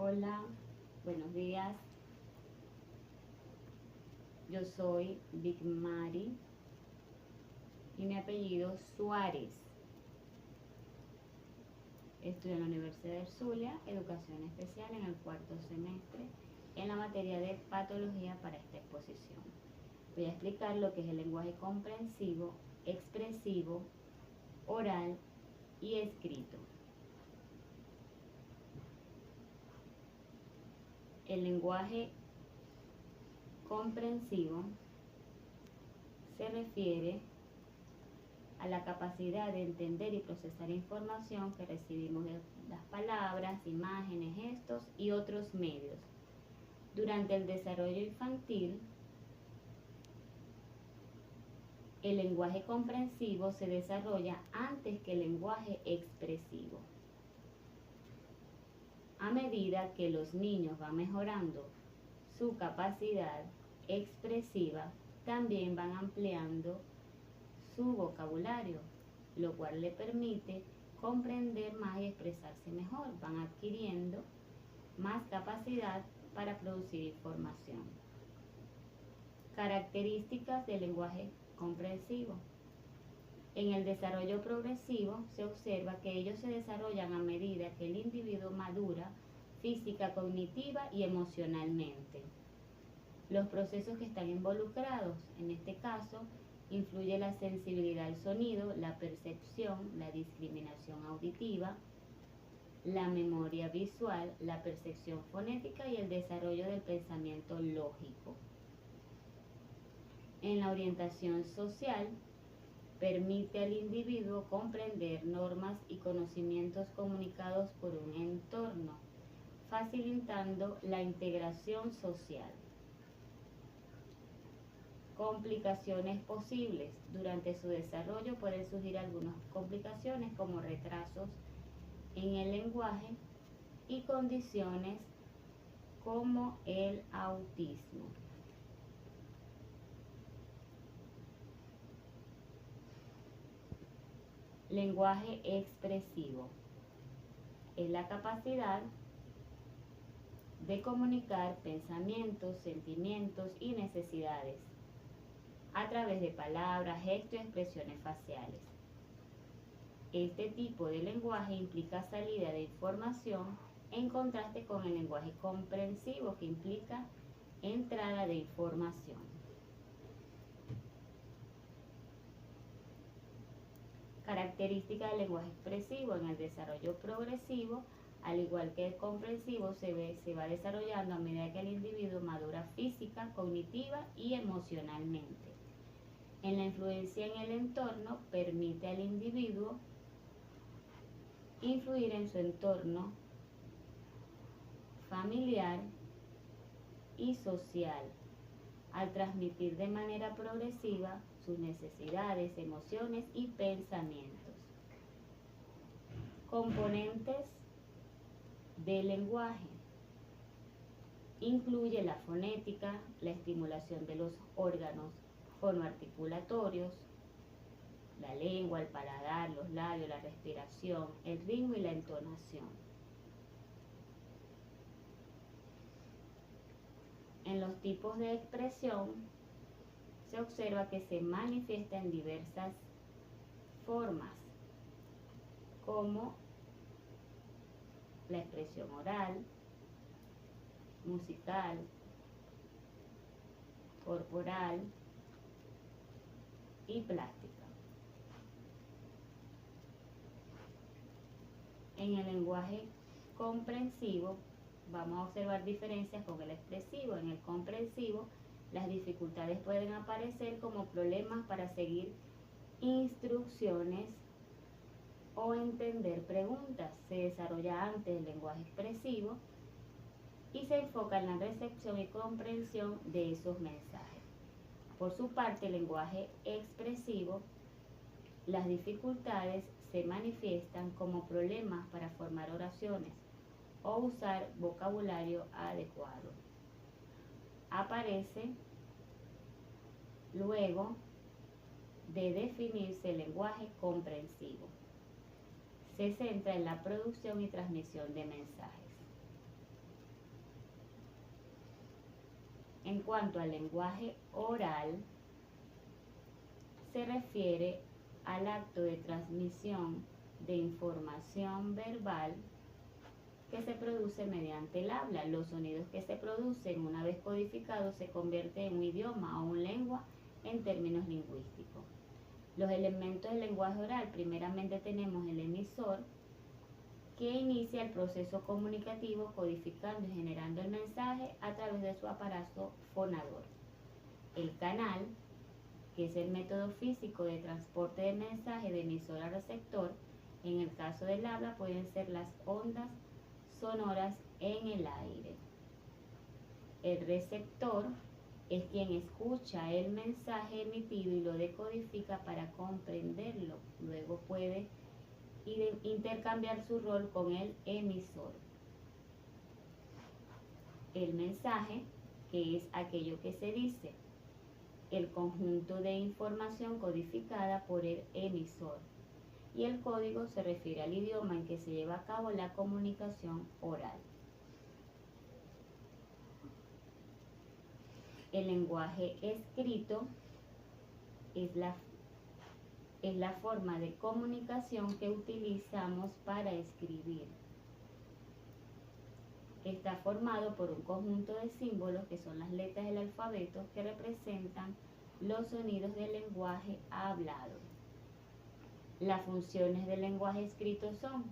Hola, buenos días. Yo soy Big Mari y mi apellido Suárez. Estudio en la Universidad del Zulia, Educación Especial en el cuarto semestre, en la materia de Patología para esta exposición. Voy a explicar lo que es el lenguaje comprensivo, expresivo, oral y escrito. El lenguaje comprensivo se refiere a la capacidad de entender y procesar información que recibimos de las palabras, imágenes, gestos y otros medios. Durante el desarrollo infantil, el lenguaje comprensivo se desarrolla antes que el lenguaje expresivo. A medida que los niños van mejorando su capacidad expresiva, también van ampliando su vocabulario, lo cual le permite comprender más y expresarse mejor. Van adquiriendo más capacidad para producir información. Características del lenguaje comprensivo. En el desarrollo progresivo se observa que ellos se desarrollan a medida que el individuo madura física, cognitiva y emocionalmente. Los procesos que están involucrados, en este caso, influye la sensibilidad al sonido, la percepción, la discriminación auditiva, la memoria visual, la percepción fonética y el desarrollo del pensamiento lógico. En la orientación social, permite al individuo comprender normas y conocimientos comunicados por un entorno, facilitando la integración social. Complicaciones posibles. Durante su desarrollo pueden surgir algunas complicaciones como retrasos en el lenguaje y condiciones como el autismo. Lenguaje expresivo es la capacidad de comunicar pensamientos, sentimientos y necesidades a través de palabras, gestos y expresiones faciales. Este tipo de lenguaje implica salida de información en contraste con el lenguaje comprensivo, que implica entrada de información. Características del lenguaje expresivo. En el desarrollo progresivo, al igual que el comprensivo, se va desarrollando a medida que el individuo madura física, cognitiva y emocionalmente. En la influencia en el entorno, permite al individuo influir en su entorno familiar y social, al transmitir de manera progresiva sus necesidades, emociones y pensamientos. Componentes del lenguaje. Incluye la fonética, la estimulación de los órganos fonoarticulatorios, la lengua, el paladar, los labios, la respiración, el ritmo y la entonación. En los tipos de expresión se observa que se manifiesta en diversas formas, como la expresión oral, musical, corporal y plástica. En el lenguaje comprensivo vamos a observar diferencias con el expresivo. En el comprensivo, las dificultades pueden aparecer como problemas para seguir instrucciones o entender preguntas. Se desarrolla antes el lenguaje expresivo y se enfoca en la recepción y comprensión de esos mensajes. Por su parte, el lenguaje expresivo, las dificultades se manifiestan como problemas para formar oraciones o usar vocabulario adecuado. Aparece luego de definirse el lenguaje comprensivo. Se centra en la producción y transmisión de mensajes. En cuanto al lenguaje oral, se refiere al acto de transmisión de información verbal que se produce mediante el habla. Los sonidos que se producen una vez codificados se convierten en un idioma o una lengua en términos lingüísticos. Los elementos del lenguaje oral: primeramente tenemos el emisor, que inicia el proceso comunicativo codificando y generando el mensaje a través de su aparato fonador. El canal, que es el método físico de transporte de mensaje de emisor a receptor. En el caso del habla pueden ser las ondas sonoras en el aire. El receptor es quien escucha el mensaje emitido y lo decodifica para comprenderlo. Luego puede intercambiar su rol con el emisor. El mensaje, que es aquello que se dice, el conjunto de información codificada por el emisor. Y el código se refiere al idioma en que se lleva a cabo la comunicación oral. El lenguaje escrito es la forma de comunicación que utilizamos para escribir. Está formado por un conjunto de símbolos que son las letras del alfabeto que representan los sonidos del lenguaje hablado. Las funciones del lenguaje escrito son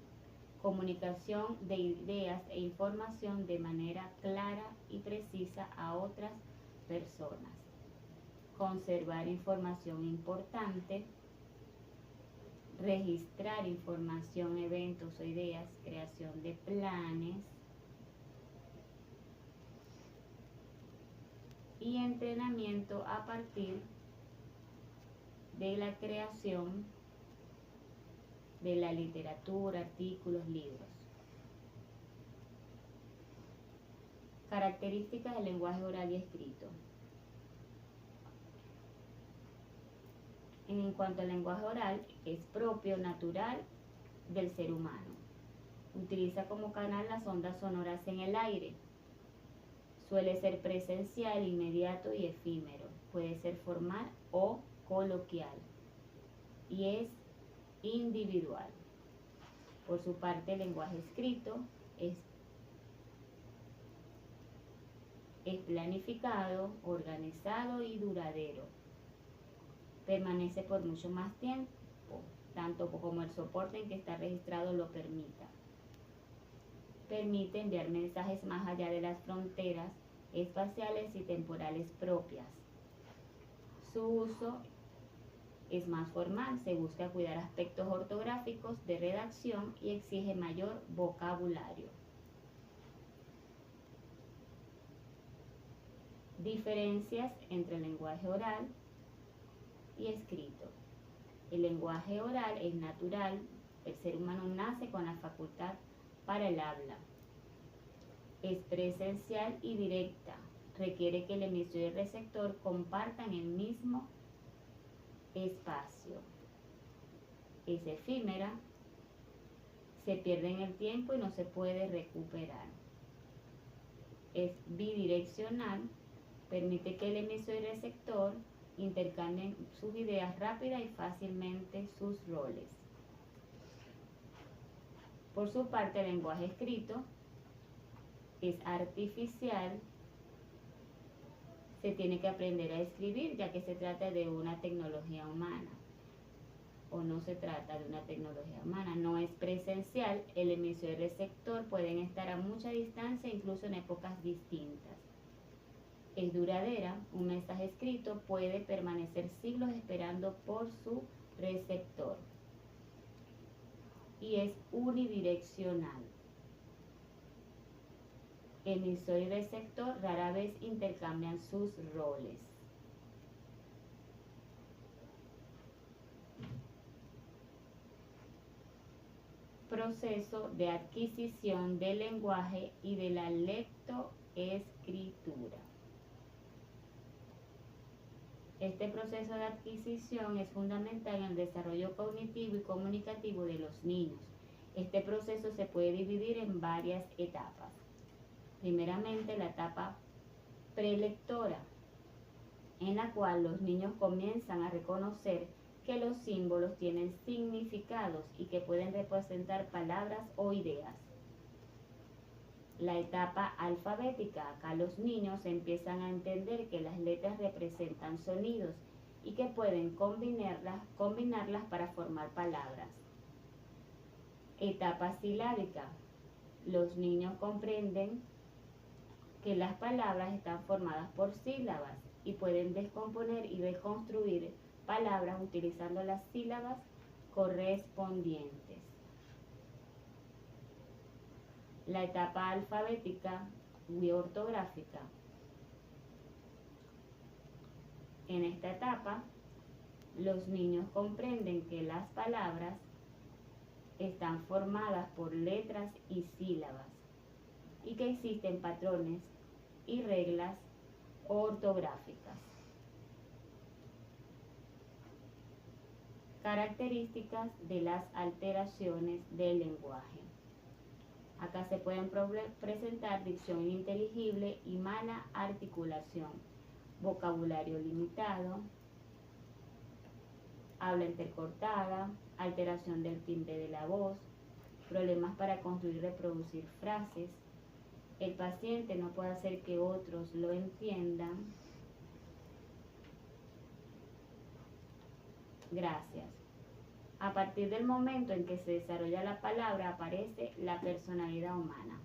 comunicación de ideas e información de manera clara y precisa a otras personas, conservar información importante, registrar información, eventos o ideas, creación de planes y entrenamiento a partir de la creación de la literatura, artículos, libros. Características del lenguaje oral y escrito. En cuanto al lenguaje oral, es propio, natural del ser humano. Utiliza como canal las ondas sonoras en el aire. Suele ser presencial, inmediato y efímero. Puede ser formal o coloquial. Y es individual. Por su parte, el lenguaje escrito es planificado, organizado y duradero. Permanece por mucho más tiempo, tanto como el soporte en que está registrado lo permita. Permite enviar mensajes más allá de las fronteras espaciales y temporales propias. Su uso es más formal, se busca cuidar aspectos ortográficos de redacción y exige mayor vocabulario. Diferencias entre el lenguaje oral y escrito. El lenguaje oral es natural, el ser humano nace con la facultad para el habla. Es presencial y directa, requiere que el emisor y el receptor compartan el mismo espacio. Es efímera, se pierde en el tiempo y no se puede recuperar. Es bidireccional, permite que el emisor y receptor intercambien sus ideas rápida y fácilmente sus roles. Por su parte, el lenguaje escrito es artificial, se tiene que aprender a escribir ya que se trata de una tecnología humana, o no se trata de una tecnología humana, no es presencial, el emisor y el receptor pueden estar a mucha distancia incluso en épocas distintas. Es duradera, un mensaje escrito puede permanecer siglos esperando por su receptor. Y es unidireccional. Emisor y receptor rara vez intercambian sus roles. Proceso de adquisición del lenguaje y de la lectoescritura. Este proceso de adquisición es fundamental en el desarrollo cognitivo y comunicativo de los niños. Este proceso se puede dividir en varias etapas. Primeramente, la etapa prelectora, en la cual los niños comienzan a reconocer que los símbolos tienen significados y que pueden representar palabras o ideas. La etapa alfabética, acá los niños empiezan a entender que las letras representan sonidos y que pueden combinarlas para formar palabras. Etapa silábica, los niños comprenden que las palabras están formadas por sílabas y pueden descomponer y reconstruir palabras utilizando las sílabas correspondientes. La etapa alfabética y ortográfica. En esta etapa, los niños comprenden que las palabras están formadas por letras y sílabas y que existen patrones y reglas ortográficas. Características de las alteraciones del lenguaje. Acá se pueden presentar dicción ininteligible y mala articulación, vocabulario limitado, habla intercortada, alteración del timbre de la voz, problemas para construir y reproducir frases. El paciente no puede hacer que otros lo entiendan. Gracias. A partir del momento en que se desarrolla la palabra, aparece la personalidad humana.